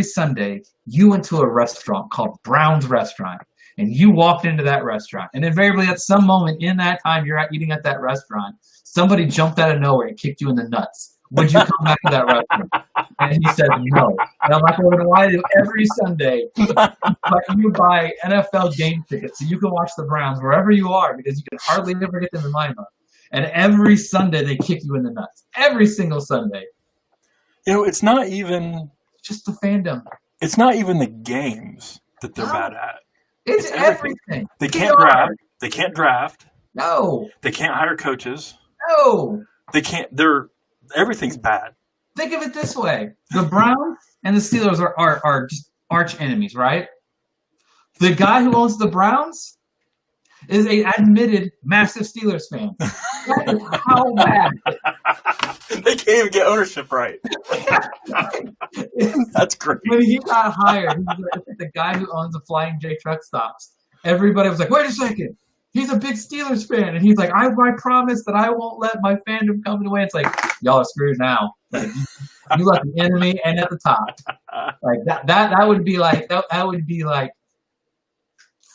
Sunday you went to a restaurant called Brown's Restaurant and you walked into that restaurant and invariably at some moment in that time you're eating at that restaurant, somebody jumped out of nowhere and kicked you in the nuts, would you come back to that restaurant? And he said no. And I'm like, well, why do every Sunday you buy NFL game tickets so you can watch the Browns wherever you are because you can hardly ever get them in Lima. And every Sunday they kick you in the nuts. Every single Sunday. It's not even just the fandom. It's not even the games that they're bad at. It's everything. They can't draft. They can't draft. No. They can't hire coaches. No. They can't. Everything's bad. Think of it this way: the Browns and the Steelers are just arch enemies, right? The guy who owns the Browns is an admitted massive Steelers fan. That is how bad. They can't even get ownership right. That's great. When he got hired, the guy who owns the Flying J truck stops. Everybody was like, "Wait a second, he's a big Steelers fan," and he's like, "I promise that I won't let my fandom come away." It's like, y'all are screwed now. Like, you let the enemy and at the top. Like that would be like that would be like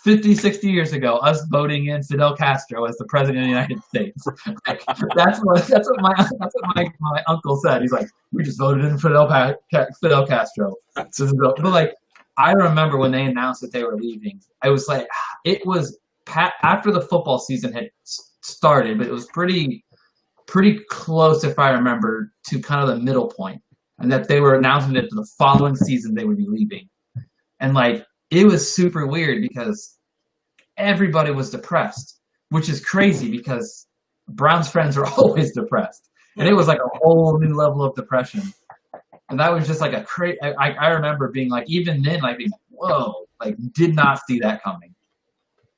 50, 60 years ago, us voting in Fidel Castro as the president of the United States. Like, that's what my uncle said. He's like, we just voted in Fidel Castro. But like, I remember when they announced that they were leaving. I was like, it was after the football season had started, but it was pretty close, if I remember, to kind of the middle point, and that they were announcing that the following season they would be leaving, and like. It was super weird because everybody was depressed, which is crazy because Browns fans are always depressed. And it was like a whole new level of depression. And that was just like a crazy. I remember being like, even then, like, whoa, like, did not see that coming.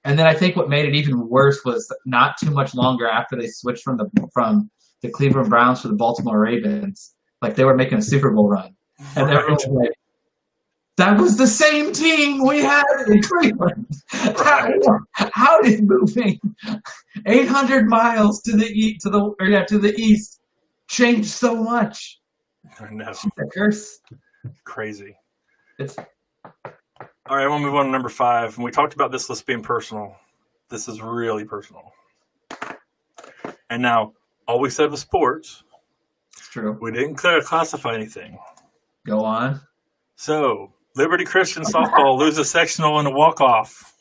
And then I think what made it even worse was not too much longer after they switched from the Cleveland Browns to the Baltimore Ravens, like they were making a Super Bowl run. And everyone was like, that was the same team we had in Cleveland. How did moving 800 miles to the east change so much? I know. It's a curse. Crazy. All right, we'll move on to number 5. And we talked about this list being personal. This is really personal. And now, all we said was sports. It's true. We didn't classify anything. Go on. So, Liberty Christian softball loses sectional in a walk-off.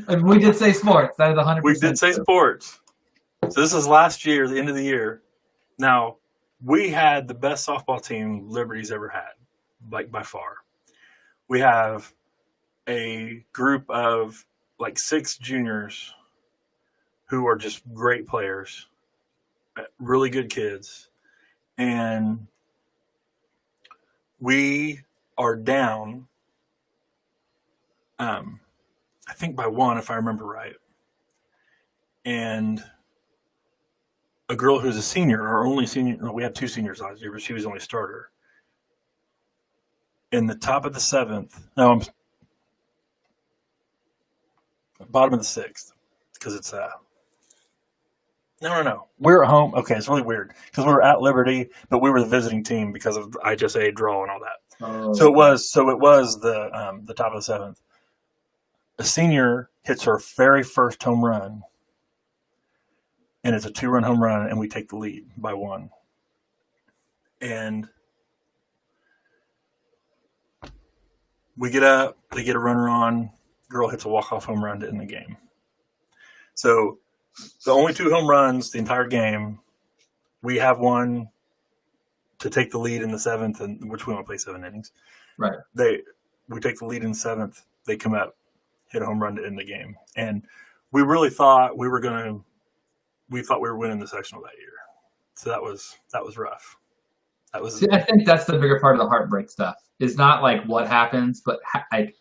And we did say sports. That is 100%. We did say sports. So this is last year, the end of the year. Now, we had the best softball team Liberty's ever had, like by far. We have a group of like 6 juniors who are just great players, really good kids. And we are down, I think by 1, if I remember right. And a girl who's a senior, our only senior, no, we had 2 seniors last year, but she was the only starter. In the top of the 7th, bottom of the 6th, because it's No. We're at home. Okay, it's really weird because we were at Liberty, but we were the visiting team because of the IHSA draw and all that. Oh. So it was the top of the seventh. A senior hits her very first home run, and it's a 2-run home run, and we take the lead by 1. And we get up, they get a runner on, girl hits a walk-off home run to end the game. So the only 2 home runs the entire game. We have one to take the lead in the 7th, and which we want to play 7 innings. Right. We take the lead in the 7th. They come up, hit a home run to end the game, and we really thought we were winning the sectional that year. So that was rough. See, I think that's the bigger part of the heartbreak stuff. It's not like what happens, but like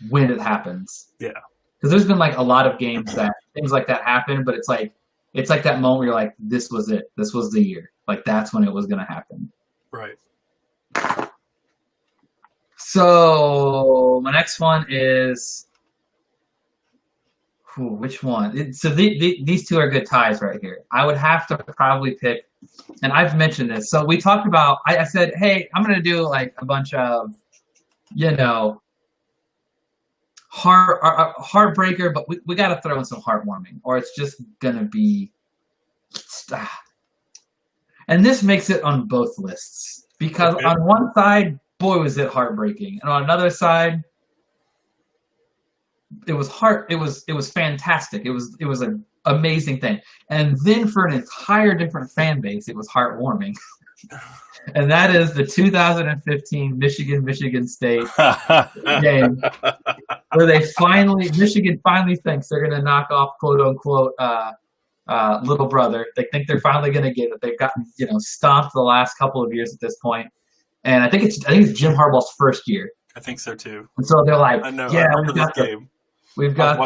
when it happens. Yeah. Because there's been like a lot of games that things like that happen, but it's like that moment where you're like, this was it. This was the year. Like that's when it was going to happen. Right. So my next one is, which one? So these 2 are good ties right here. I would have to probably pick, and I've mentioned this. So we talked about, I said, hey, I'm going to do like a bunch of, heartbreaker, but we got to throw in some heartwarming, or it's just going to be, and this makes it on both lists, because on one side, boy, was it heartbreaking, and on another side, it was fantastic. It was an amazing thing. And then for an entire different fan base, it was heartwarming. And that is the 2015 Michigan State game, where Michigan finally thinks they're going to knock off quote unquote little brother. They think they're finally going to get it. They've gotten stomped the last couple of years at this point. And I think it's Jim Harbaugh's first year. I think so too. And so they're like, I know. Yeah, I remember this game. We've got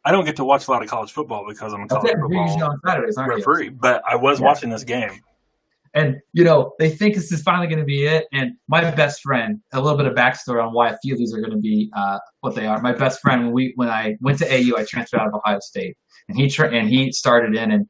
I don't get to watch a lot of college football because I'm a college football on Saturdays, aren't referee, you? but I was watching this game. And, they think this is finally going to be it. And my best friend, a little bit of backstory on why I feel these are going to be what they are. My best friend, when I went to AU, I transferred out of Ohio State. And he started in, and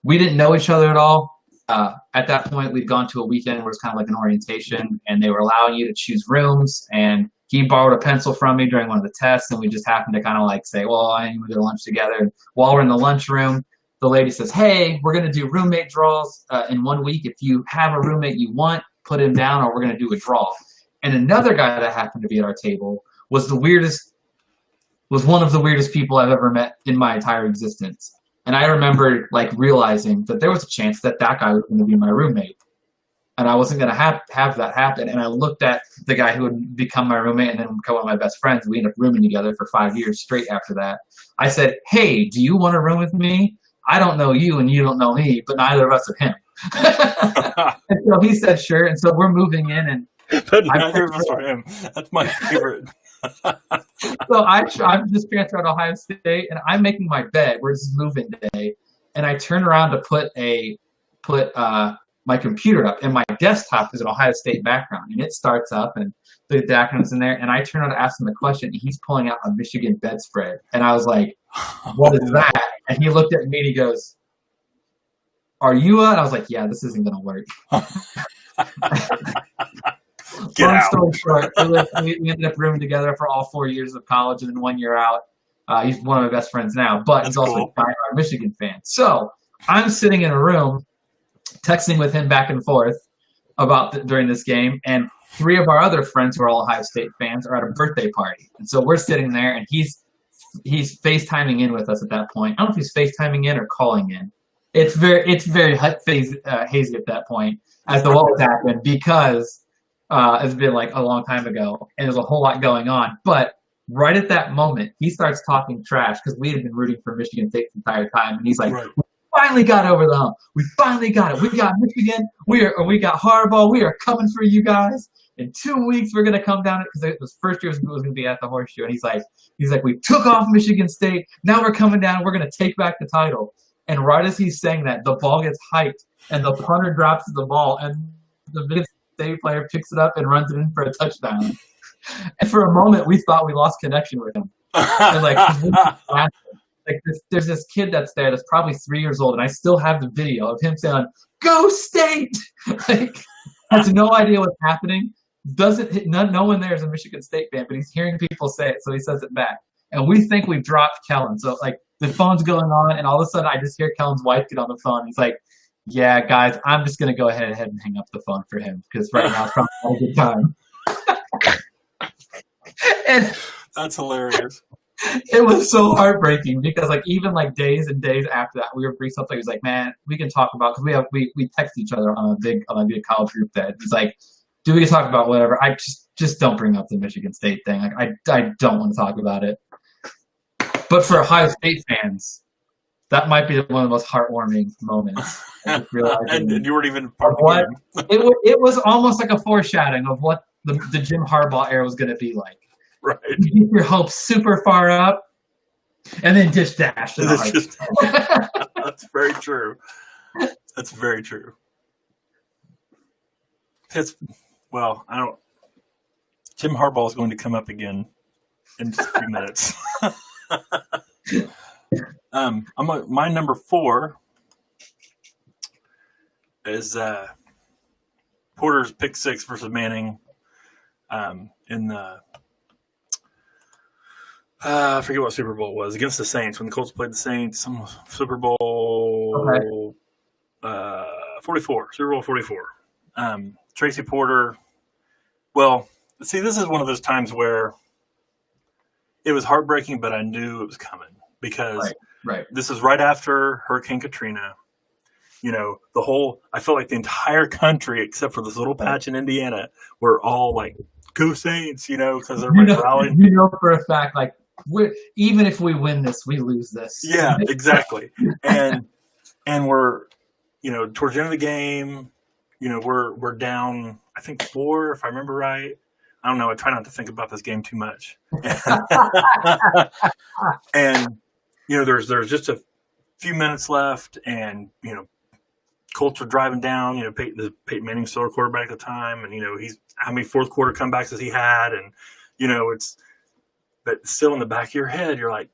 we didn't know each other at all. At that point, we'd gone to a weekend where it was kind of like an orientation, and they were allowing you to choose rooms. And he borrowed a pencil from me during one of the tests, and we just happened to kind of like say, well, I think we're going to lunch together. And while we're in the lunchroom, the lady says, hey, we're going to do roommate draws in 1 week. If you have a roommate you want, put him down, or we're going to do a draw. And another guy that happened to be at our table was one of the weirdest people I've ever met in my entire existence. And I remember like realizing that there was a chance that guy was going to be my roommate. And I wasn't going to have that happen. And I looked at the guy who would become my roommate and then become one of my best friends. We ended up rooming together for 5 years straight after that. I said, hey, do you want to room with me? I don't know you and you don't know me, but neither of us are him. And so he said, sure. And so we're moving in. And but neither of us are him. That's my favorite. So I'm just transferred to Ohio State, and I'm making my bed. We're just moving day. And I turn around to put my computer up, and my desktop is an Ohio State background, and it starts up, and the background's in there, and I turn around to ask him the question, and he's pulling out a Michigan bedspread, and I was like, what is that? And he looked at me, and he goes, are you and I was like, yeah, this isn't going to work. Long story short, we ended up rooming together for all 4 years of college, and then 1 year out. He's one of my best friends now, but he's also a diehard Michigan fan. So I'm sitting in a room texting with him back and forth during this game, and 3 of our other friends who are all Ohio State fans are at a birthday party. And so we're sitting there, and he's FaceTiming in with us at that point. I don't know if he's FaceTiming in or calling in. It's very hazy at that point as to what was happening, because it's been like a long time ago, and there's a whole lot going on. But right at that moment, he starts talking trash because we had been rooting for Michigan State the entire time, and he's like, right. We finally got over the hump. We finally got it. We got Michigan. We got Harbaugh. We are coming for you guys. In 2 weeks, we're going to come down because the first year was going to be at the Horseshoe. And he's like, we took off Michigan State. Now we're coming down. We're going to take back the title. And right as he's saying that, the ball gets hiked, and the punter drops the ball, and the Michigan State player picks it up and runs it in for a touchdown. And for a moment, we thought we lost connection with him. And like there's this kid that's there that's probably 3 years old, and I still have the video of him saying, "Go State!" Like, has no idea what's happening. No one there is a Michigan State fan, but he's hearing people say it, so he says it back. And we think we've dropped Kellen. So like the phone's going on, and all of a sudden I just hear Kellen's wife get on the phone. He's like, "Yeah, guys, I'm just gonna go ahead and hang up the phone for him because right now it's probably not a good time." And that's hilarious. It was so heartbreaking because like even like days and days after that, we were free something. He was like, "Man, we can talk about," because we text each other on a big college group that he's like, "Do we can talk about whatever? I just don't bring up the Michigan State thing. Like I don't want to talk about it." But for Ohio State fans, that might be one of the most heartwarming moments. And you weren't even part of what it was almost like a foreshadowing of what the Jim Harbaugh era was going to be like. Right. You get your hopes super far up, and then dish dash. That's very true. That's very true. I don't. Jim Harbaugh is going to come up again in just a few minutes. My number 4 is Porter's pick 6 versus Manning in the I forget what Super Bowl it was, against the Saints when the Colts played the Saints. Super Bowl 44. Super Bowl 44. Tracy Porter. Well, see, this is one of those times where it was heartbreaking, but I knew it was coming because this is right after Hurricane Katrina. You know, I felt like the entire country, except for this little patch in Indiana, were all like, "Go Saints," you know, because everybody's rallying. You know for a fact, like, even if we win this, we lose this. Yeah, exactly. and we're, you know, towards the end of the game, you know, we're down, I think 4, if I remember right. I don't know. I try not to think about this game too much. And you know, there's just a few minutes left, and you know, Colts are driving down. You know, Peyton Manning's still a quarterback at the time, and you know, how many fourth quarter comebacks has he had? And you know, but still in the back of your head, you're like,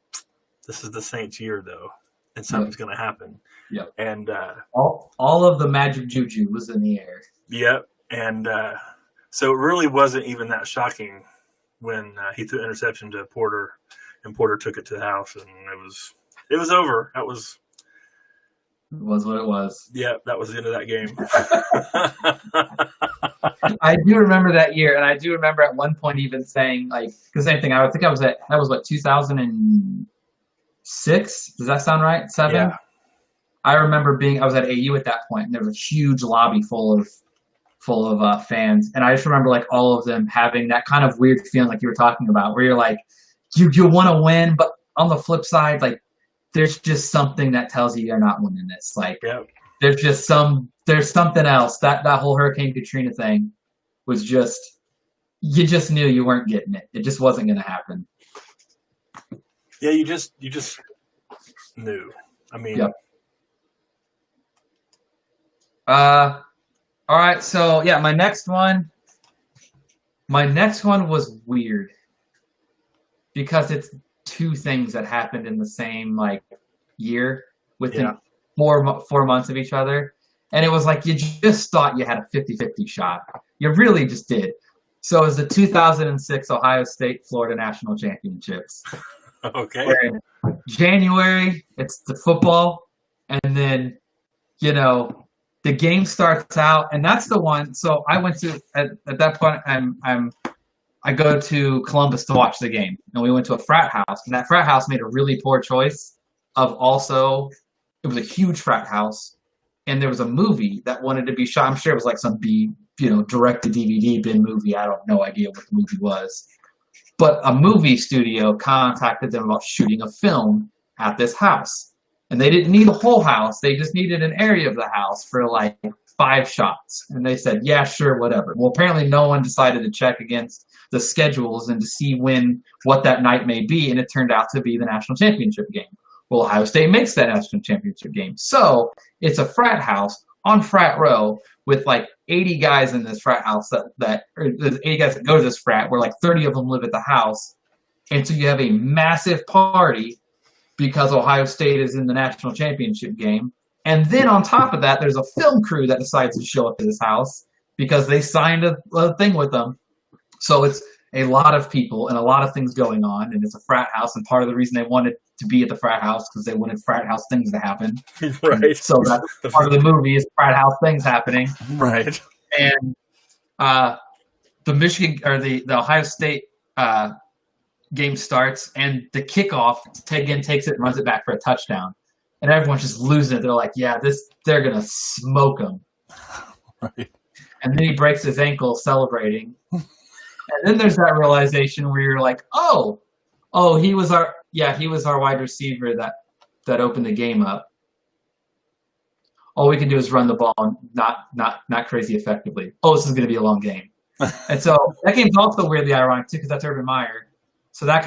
this is the Saints' year, though, and something's going to happen. Yep. And all of the magic juju was in the air. Yep. And so it really wasn't even that shocking when he threw an interception to Porter, and Porter took it to the house, and it was over. It was what it was. Yeah, that was the end of that game. I do remember that year, and I do remember at one point even saying, like, the same thing. That was what, 2006? Does that sound right? 7? Yeah. I remember I was at AU at that point, and there was a huge lobby full of fans, and I just remember like all of them having that kind of weird feeling like you were talking about, where you're like, you want to win, but on the flip side, like, there's just something that tells you you're not winning this. Like, there's something else. That whole Hurricane Katrina thing was just, you just knew you weren't getting it. It just wasn't going to happen. Yeah, you just knew. I mean, yep. All right, so yeah, my next one was weird because it's 2 things that happened in the same like year within 4 months of each other, and it was like you just thought you had a 50-50 shot. You really just did. So it was the 2006 Ohio State Florida National Championships. Okay. Where in January, it's the football, and then you know, the game starts out, and that's the one. So I went to at that point. I go to Columbus to watch the game, and we went to a frat house, and that frat house made a really poor choice of also. It was a huge frat house, and there was a movie that wanted to be shot. I'm sure it was like some direct-to-DVD bin movie. I don't no idea what the movie was, but a movie studio contacted them about shooting a film at this house. And they didn't need a whole house. They just needed an area of the house for like 5 shots. And they said, yeah, sure, whatever. Well, apparently no one decided to check against the schedules and to see what that night may be. And it turned out to be the national championship game. Well, Ohio State makes that national championship game. So it's a frat house on frat row with like 80 guys in this frat house or there's 80 guys that go to this frat where like 30 of them live at the house. And so you have a massive party because Ohio State is in the national championship game. And then on top of that, there's a film crew that decides to show up at his house because they signed a thing with them. So it's a lot of people and a lot of things going on, and it's a frat house. And part of the reason they wanted to be at the frat house because they wanted frat house things to happen. Right. And so that's part of the movie is frat house things happening. Right. And the Michigan or the Ohio State game starts, and the kickoff, Tegan takes it and runs it back for a touchdown. And everyone's just losing it. They're like, yeah, they're going to smoke them. Right. And then he breaks his ankle celebrating. And then there's that realization where you're like, oh, he was our wide receiver that opened the game up. All we can do is run the ball, not crazy effectively. Oh, this is going to be a long game. And so that game's also weirdly ironic too, because that's Urban Meyer. So that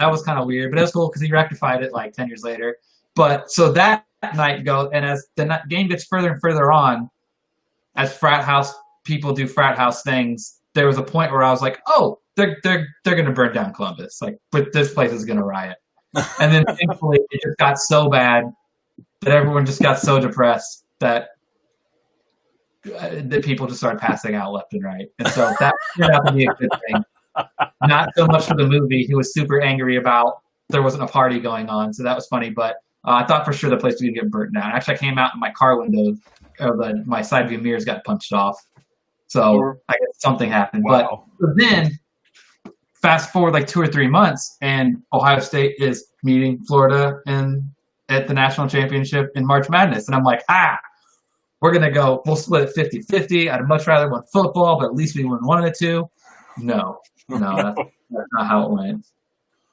was kind of weird, but it was cool because he rectified it like 10 years later. But so that night goes, and as the game gets further and further on, as frat house people do frat house things, there was a point where I was like, oh, they're going to burn down Columbus. Like, but this place is going to riot. And then thankfully it just got so bad that everyone just got so depressed that people just started passing out left and right. And so that turned out to be a good thing. Not so much for the movie. He was super angry about there wasn't a party going on, so that was funny. But I thought for sure the place was going to get burnt down. Actually, I came out in my car window, my side view mirrors got punched off. So I guess something happened. Wow. But then fast forward like 2 or 3 months, and Ohio State is meeting Florida at the national championship in March Madness. And I'm like, we're going to go, we'll split it 50-50. I'd much rather win football, but at least we win one of the two. No, that's not how it went.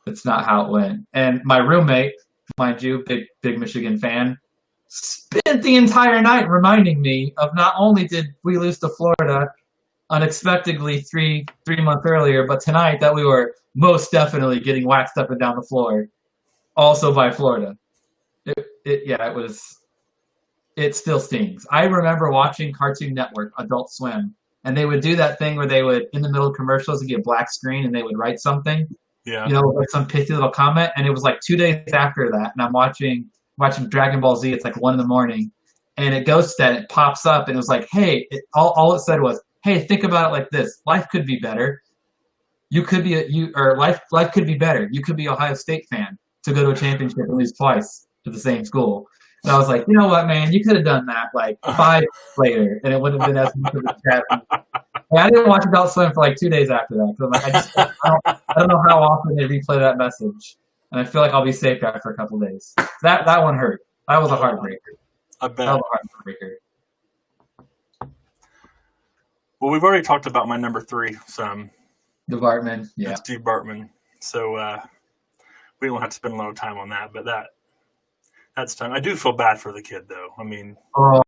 It's not how it went. And my roommate, mind you, big Michigan fan, spent the entire night reminding me of not only did we lose to Florida unexpectedly three months earlier, but tonight that we were most definitely getting waxed up and down the floor, also by Florida. It still stings. I remember watching Cartoon Network, Adult Swim, and they would do that thing where they would, in the middle of commercials, it'd get a black screen and they would write something. Yeah. Like some pithy little comment. And it was like 2 days after that, and I'm watching Dragon Ball Z. It's like 1 a.m, and it goes to that, it pops up, and it was like, hey, all it said was, hey, think about it like this: life could be better. You could be life could be better. You could be an Ohio State fan to go to a championship and lose twice to the same school. And I was like, you know what, man, you could have done that like 5 years later, and it wouldn't have been as much of a chat. I didn't watch Adult Swim for like 2 days after that. So I don't know how often they replay that message, and I feel like I'll be safe after a couple of days. That one hurt. That was a heartbreaker. I bet. That was a heartbreaker. Well, we've already talked about my number 3 some. The Bartman, yeah. It's Steve Bartman. So we don't have to spend a lot of time on that, but that's done. I do feel bad for the kid, though. I mean, oh,